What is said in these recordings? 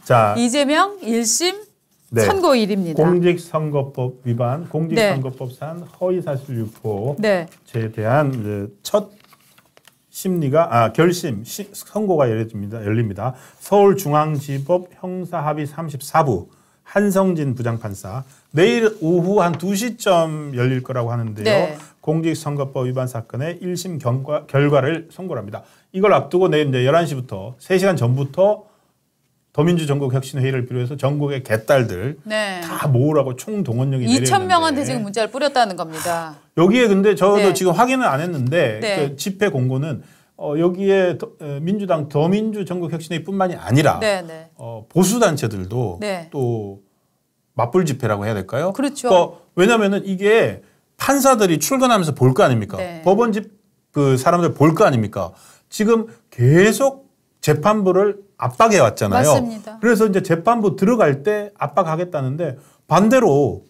자, 이재명 1심 네. 선고일입니다. 공직선거법 위반, 공직선거법상 허위사실 유포에 네. 대한 첫 결심 선고가 열립니다. 서울중앙지법 형사합의 34부 한성진 부장판사 내일 오후 한 2시쯤 열릴 거라고 하는데요. 네. 공직선거법 위반 사건의 1심 결과를 선고를 합니다. 이걸 앞두고 내일 이제 11시부터 3시간 전부터 더민주 전국혁신회의를 비롯해서 전국의 개딸들 네. 다 모으라고 총동원령이 내려있는데 2,000명한테 지금 문자를 뿌렸다는 겁니다. 여기에 근데 저도 네. 지금 확인은 안 했는데 네. 그 집회 공고는 여기에 민주당 더민주 전국혁신회의뿐만이 아니라 네, 네. 보수 단체들도 네. 또 맞불 집회라고 해야 될까요? 그렇죠. 왜냐하면은 이게 판사들이 출근하면서 볼 거 아닙니까? 네. 법원집 그 사람들 볼 거 아닙니까? 지금 계속 재판부를 압박해 왔잖아요. 맞습니다. 그래서 이제 재판부 들어갈 때 압박하겠다는데 반대로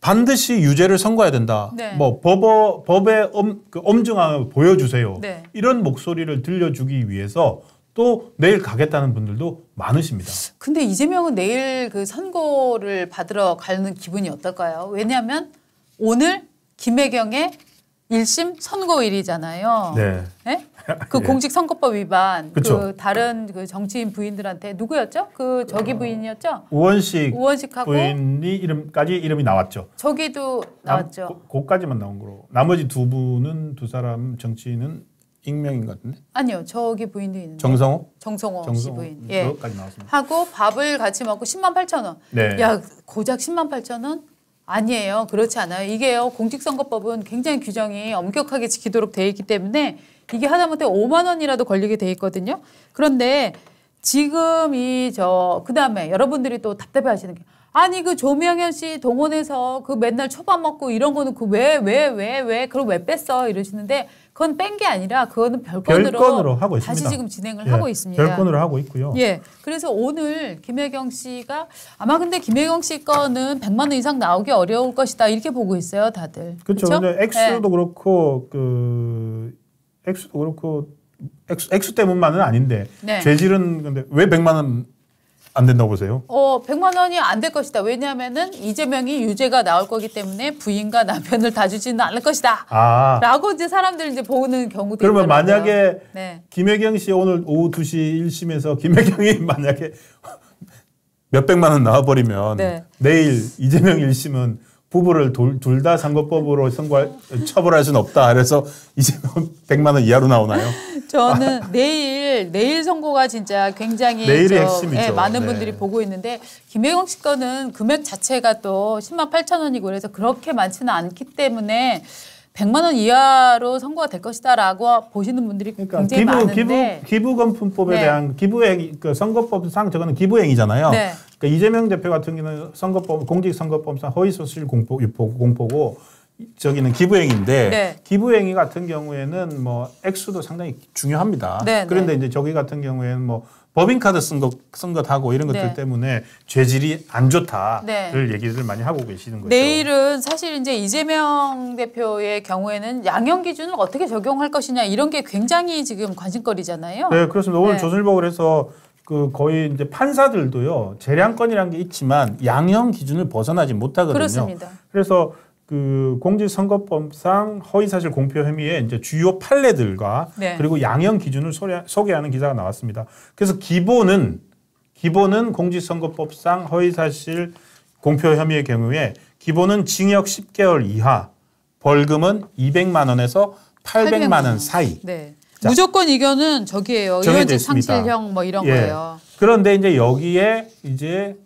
반드시 유죄를 선고해야 된다. 네. 뭐 법의 엄중함을 보여주세요. 네. 이런 목소리를 들려주기 위해서 또 내일 가겠다는 분들도 많으십니다. 근데 이재명은 내일 그 선고를 받으러 가는 기분이 어떨까요? 왜냐하면 오늘 김혜경의 1심 선고일이잖아요. 네. 네? 그 예. 공직선거법 위반 그쵸. 그 다른 그 정치인 부인들한테 누구였죠? 그 저기 부인이었죠? 우원식하고 우원식하고 부인이 이름이 나왔죠. 저기도 나왔죠. 그까지만 나온 거로. 나머지 두 사람 정치인은 익명인 것 같은데. 아니요, 저기 부인도 있는데. 정성호 씨 부인. 예. 그것까지 나왔습니다. 하고 밥을 같이 먹고 108,000원. 네. 야, 고작 108,000원? 아니에요. 그렇지 않아요. 이게요. 공직선거법은 굉장히 규정이 엄격하게 지키도록 돼 있기 때문에 이게 하다못해 5만 원이라도 걸리게 돼 있거든요. 그런데 지금 그다음에 여러분들이 또 답답해 하시는 게 아니 그 조명현 씨 동원해서 그 맨날 초밥 먹고 이런 거는 그 그걸 왜 뺐어 이러시는데 그건 뺀 게 아니라 그거는 별건으로 하고 있습니다. 다시 지금 진행을 예, 하고 있습니다. 별건으로 하고 있고요. 예. 그래서 오늘 김혜경 씨가 아마 근데 김혜경 씨 거는 100만 원 이상 나오기 어려울 것이다 이렇게 보고 있어요, 다들. 그렇죠. 그렇죠? 근데 액수도 예. 그렇고 액수 때문만은 아닌데 네. 죄질은 근데 왜 100만 원 안 된다고 보세요? 100만 원이 안 될 것이다. 왜냐하면은 이재명이 유죄가 나올 거기 때문에 부인과 남편을 다 주지는 않을 것이다. 라고 이제 사람들 이제 보는 경우도 그러면 있더라고요. 만약에 네. 김혜경 씨 오늘 오후 2시 1심에서 김혜경이 만약에 몇백만 원 나와버리면 네. 내일 이재명 1심은 부부를 둘 다 선거법으로 처벌할 수는 없다. 그래서 이재명 100만 원 이하로 나오나요? 저는 내일 선고가 진짜 굉장히 내일이 핵심이죠. 예, 많은 네. 분들이 보고 있는데 김혜경 씨 거는 금액 자체가 또 10만 8천 원이고 그래서 그렇게 많지는 않기 때문에 100만 원 이하로 선고가 될 것이다라고 보시는 분들이 굉장히 많은데 기부금품법에 네. 대한 기부행 선거법상 저거는 기부행위잖아요. 네. 그러니까 이재명 대표 같은 경우는 공직선거법상 허위소실 공포고 저기는 기부행위인데 네. 기부행위 같은 경우에는 뭐 액수도 상당히 중요합니다. 네, 그런데 네. 이제 저기 같은 경우에는 뭐 법인카드 쓴 것하고 이런 것들 네. 때문에 죄질이 안 좋다를 네. 얘기를 많이 하고 계시는 거죠. 내일은 사실 이제 이재명 대표의 경우에는 양형 기준을 어떻게 적용할 것이냐 이런 게 굉장히 지금 관심거리잖아요. 네, 그렇습니다. 오늘 네. 조선일보를 해서 거의 이제 판사들도요 재량권이라는 게 있지만 양형 기준을 벗어나지 못하거든요. 그렇습니다. 그래서 공직선거법상 허위사실 공표 혐의의 이제 주요 판례들과 네. 그리고 양형 기준을 소개하는 기사가 나왔습니다. 그래서 기본은 공직선거법상 허위사실 공표 혐의의 경우에 기본은 징역 10개월 이하, 벌금은 200만 원에서 800만 원 사이. 네. 자, 무조건 이거는 저기예요. 의원직 있습니다. 상실형 뭐 이런 예. 거예요. 그런데 이제 여기에 이제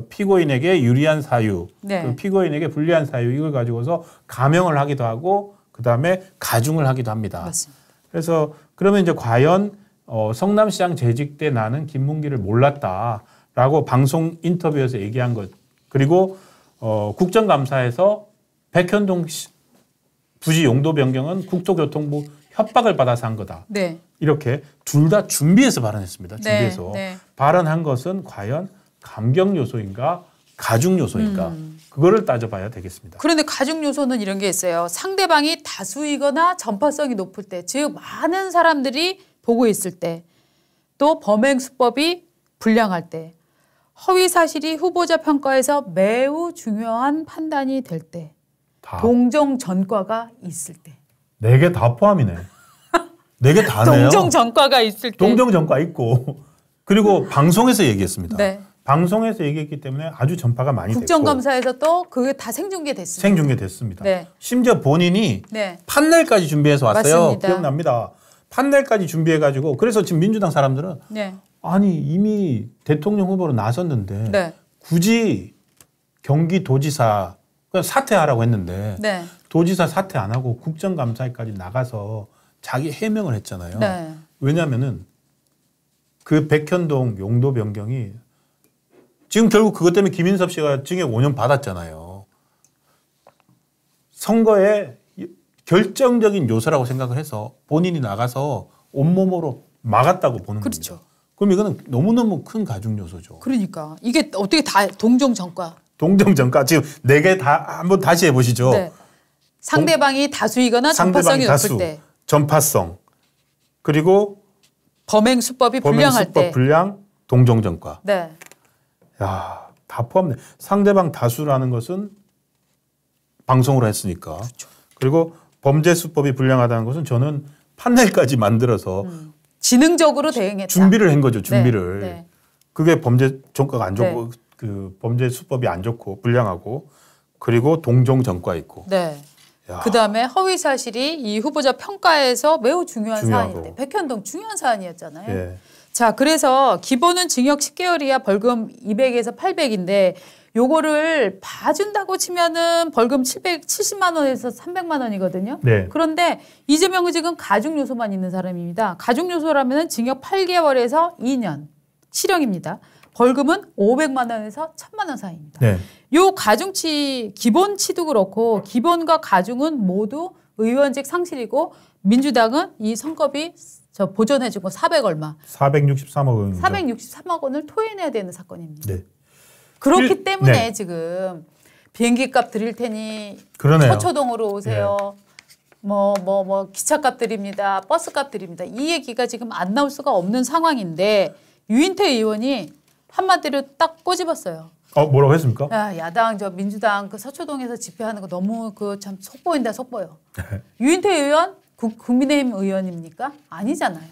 피고인에게 유리한 사유, 네. 피고인에게 불리한 사유 이걸 가지고서 감형을 하기도 하고 그다음에 가중을 하기도 합니다. 맞습니다. 그래서 그러면 이제 과연 성남시장 재직 때 나는 김문기를 몰랐다라고 방송 인터뷰에서 얘기한 것 그리고 국정감사에서 백현동 부지 용도 변경은 국토교통부 협박을 받아서 한 거다. 네. 이렇게 둘 다 준비해서 발언했습니다. 준비해서. 네. 발언한 것은 과연 감경 요소인가 가중 요소인가 그거를 따져봐야 되겠습니다. 그런데 가중 요소는 이런 게 있어요. 상대방이 다수이거나 전파성이 높을 때, 즉 많은 사람들이 보고 있을 때 또 범행 수법이 불량할 때, 허위 사실이 후보자 평가에서 매우 중요한 판단이 될 때, 동정 전과가 있을 때. 4개 다 포함이네. 4개 다네요. 동정 전과가 있을 때. 동정 전과 있고 그리고 방송에서 얘기했습니다. 네. 방송에서 얘기했기 때문에 아주 전파가 많이 됐고 국정감사에서 또 그게 다 생중계됐습니다. 생중계됐습니다. 네. 심지어 본인이 네. 판넬까지 준비해서 왔어요. 맞습니다. 기억납니다. 판넬까지 준비해가지고 그래서 지금 민주당 사람들은 네. 아니 이미 대통령 후보로 나섰는데 네. 굳이 경기도지사 그냥 사퇴하라고 했는데 네. 도지사 사퇴 안 하고 국정감사까지 나가서 자기 해명을 했잖아요. 네. 왜냐하면은 그 백현동 용도 변경이 지금 결국 그것 때문에 김인섭 씨가 징역 5년 받았잖아요. 선거에 결정적인 요소라고 생각을 해서 본인이 나가서 온몸으로 막았다고 보는 그렇죠. 겁니다. 그럼 이거는 너무너무 큰 가중 요소죠. 그러니까 이게 어떻게 다 동정 전과. 동정전과 지금 4개 다 한번 다시 해보시죠. 네. 상대방이 다수이거나 상대방이 전파성이 다수, 높을 때. 전파성, 그리고 범행 수법이 범행 불량할 수법 때. 불량, 동정전과. 네. 야, 다 포함돼. 상대방 다수라는 것은 방송으로 했으니까. 그렇죠. 그리고 범죄 수법이 불량하다는 것은 저는 판넬까지 만들어서 지능적으로 대응했다. 준비를 한 거죠. 준비를. 네. 네. 그게 범죄 전과가 안 좋고 그 범죄 수법이 안 좋고 불량하고 그리고 동종 전과 있고. 네. 그다음에 허위 사실이 이 후보자 평가에서 매우 중요한 중요하고. 사안인데 백현동 중요한 사안이었잖아요. 예. 자, 그래서 기본은 징역 10개월 이하 벌금 200에서 800인데 요거를 봐준다고 치면은 벌금 770만 원에서 300만 원이거든요. 네. 그런데 이재명은 지금 가중 요소만 있는 사람입니다. 가중 요소라면은 징역 8개월에서 2년 실형입니다. 벌금은 500만 원에서 1000만 원 사이입니다. 네. 요 가중치 기본치도 그렇고 기본과 가중은 모두 의원직 상실이고 민주당은 이 선거비 저 보전해주고 400 얼마. 463억 원입니다. 463억 원을 토해내야 되는 사건입니다. 네. 그렇기 때문에 네. 지금 비행기값 드릴 테니 그러네요. 서초동으로 오세요. 뭐 기차값 드립니다. 버스값 드립니다. 이 얘기가 지금 안 나올 수가 없는 상황인데 유인태 의원이 한마디로 딱 꼬집었어요. 뭐라고 했습니까? 야, 야당 저 민주당 그 서초동에서 집회하는 거 너무 그 참 속보인다 속보여. 유인태 의원 국민의힘 의원입니까? 아니잖아요.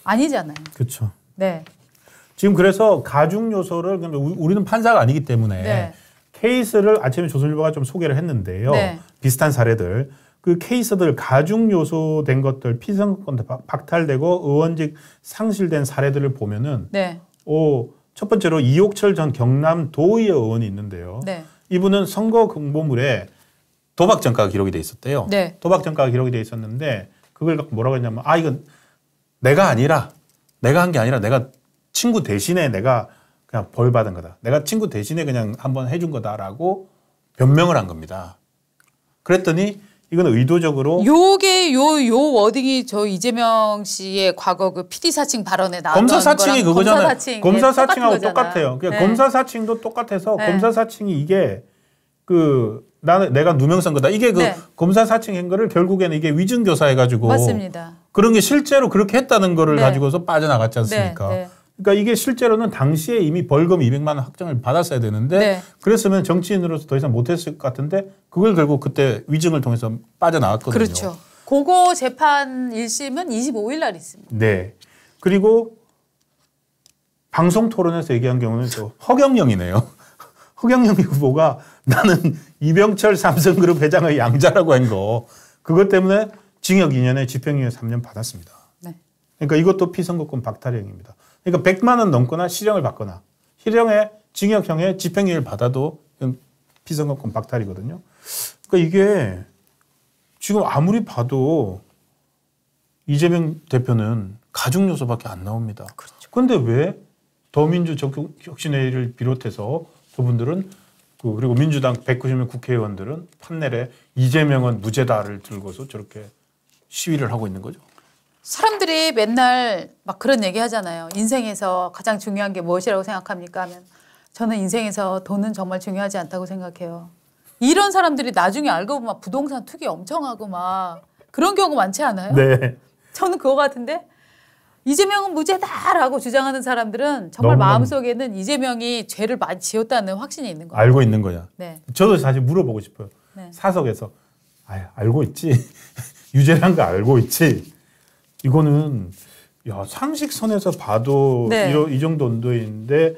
아니잖아요. 그렇죠. 네. 지금 그래서 가중 요소를 우리는 판사가 아니기 때문에 네. 케이스를 아침에 조선일보가 좀 소개를 했는데요. 네. 비슷한 사례들. 그 케이스들 가중 요소 된 것들 피선거권 박탈되고 의원직 상실된 사례들을 보면은 네. 첫 번째로 이옥철 전 경남도의회 의원이 있는데요. 네. 이분은 선거 공보물에 도박 전가가 기록이 돼 있었대요. 네. 도박 전가가 기록이 돼 있었는데 그걸 갖고 뭐라고 했냐면 이건 내가 한 게 아니라 내가 친구 대신에 내가 그냥 벌 받은 거다. 내가 친구 대신에 그냥 한번 해준 거다라고 변명을 한 겁니다. 그랬더니 이건 의도적으로 요게 요 워딩이 저 이재명 씨의 과거 그 PD 사칭 발언에 나왔던 검사 사칭이 거랑 그거잖아요. 검사 사칭하고 똑같은 똑같아요. 그러니까 네. 검사 사칭도 똑같아서 네. 검사 사칭이 이게 내가 누명 쓴 거다. 이게 네. 검사 사칭한 거를 결국에는 이게 위증 교사해가지고 맞습니다. 그런 게 실제로 그렇게 했다는 거를 네. 가지고서 빠져나갔지 않습니까? 네. 네. 그러니까 이게 실제로는 당시에 이미 벌금 200만 원 확정을 받았어야 되는데 네. 그랬으면 정치인으로서 더 이상 못했을 것 같은데 그걸 결국 그때 위증을 통해서 빠져나왔거든요. 그렇죠. 그거 재판 1심은 25일 날 있습니다. 네. 그리고 방송 토론에서 얘기한 경우는 또 허경영이네요. 허경영 후보가 나는 이병철 삼성그룹 회장의 양자라고 한 거 그것 때문에 징역 2년에 집행유예 3년 받았습니다. 네. 그러니까 이것도 피선거권 박탈형입니다. 그러니까 100만 원 넘거나 실형을 받거나 실형에 징역형에 집행유예를 받아도 이건 피선거권 박탈이거든요. 그러니까 이게 지금 아무리 봐도 이재명 대표는 가중 요소밖에 안 나옵니다. 그런데 왜 더민주 혁신회의를 비롯해서 그분들은 그리고 민주당 190명 국회의원들은 판넬에 이재명은 무죄다를 들고서 저렇게 시위를 하고 있는 거죠. 사람들이 맨날 막 그런 얘기 하잖아요. 인생에서 가장 중요한 게 무엇이라고 생각합니까? 하면 저는 인생에서 돈은 정말 중요하지 않다고 생각해요. 이런 사람들이 나중에 알고 보면 부동산 투기 엄청 하고 막 그런 경우 많지 않아요? 네. 저는 그거 같은데 이재명은 무죄다라고 주장하는 사람들은 정말 마음속에는 이재명이 죄를 많이 지었다는 확신이 있는 거예요. 알고 있는 거야. 네. 저도 사실 물어보고 싶어요. 네. 사석에서 알고 있지. 유죄란 거 알고 있지. 이거는 야, 상식선에서 봐도 네. 이 정도 온도인데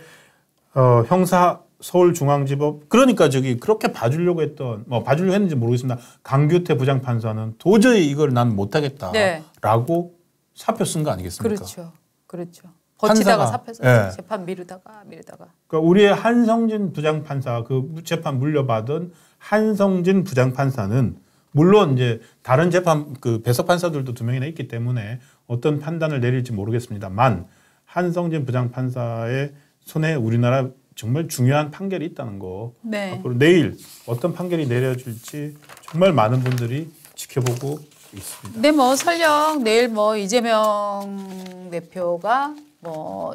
형사 서울중앙지법 그러니까 저기 그렇게 봐주려고 했던 뭐 봐주려고 했는지 모르겠습니다. 강규태 부장판사는 도저히 이걸 난 못하겠다라고 사표 쓴 거 아니겠습니까? 그렇죠. 그렇죠. 버티다가 사표 썼죠. 예. 재판 미루다가. 그러니까 우리의 한성진 부장판사 그 재판 물려받은 한성진 부장판사는 물론 이제 다른 재판 그 배석 판사들도 2명이나 있기 때문에 어떤 판단을 내릴지 모르겠습니다만 한성진 부장판사의 손에 우리나라 정말 중요한 판결이 있다는 거. 네. 앞으로 내일 어떤 판결이 내려질지 정말 많은 분들이 지켜보고 있습니다. 네, 뭐 설령 내일 뭐 이재명 대표가 뭐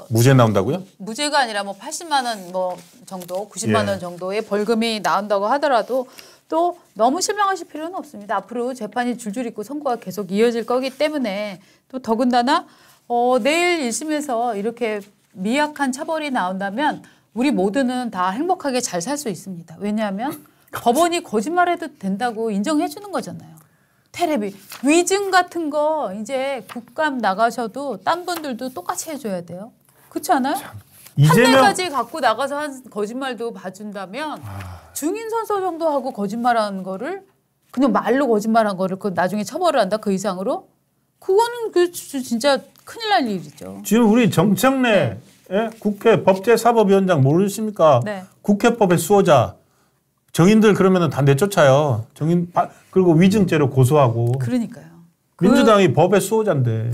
무죄 나온다고요? 무죄가 아니라 뭐 80만 원 뭐 정도, 90만 원 정도의 벌금이 나온다고 하더라도 또 너무 실망하실 필요는 없습니다. 앞으로 재판이 줄줄 있고 선고가 계속 이어질 거기 때문에 또 더군다나 내일 1심에서 이렇게 미약한 처벌이 나온다면 우리 모두는 다 행복하게 잘 살 수 있습니다. 왜냐하면 법원이 거짓말해도 된다고 인정해 주는 거잖아요. 테레비, 위증 같은 거 이제 국감 나가셔도 딴 분들도 똑같이 해줘야 돼요. 그렇지 않아요? 판례까지 갖고 나가서 한 거짓말도 봐준다면 증인 선서 정도 하고 거짓말한 거를 그냥 말로 거짓말한 거를 그 나중에 처벌을 한다 그 이상으로 그거는 그 진짜 큰일 날 일이죠. 지금 우리 정청래 예? 국회 법제사법위원장 모르십니까? 네. 국회법의 수호자 정인들 그러면은 다 내쫓아요. 그리고 위증죄로 고소하고. 그러니까요. 민주당이 법의 수호자인데.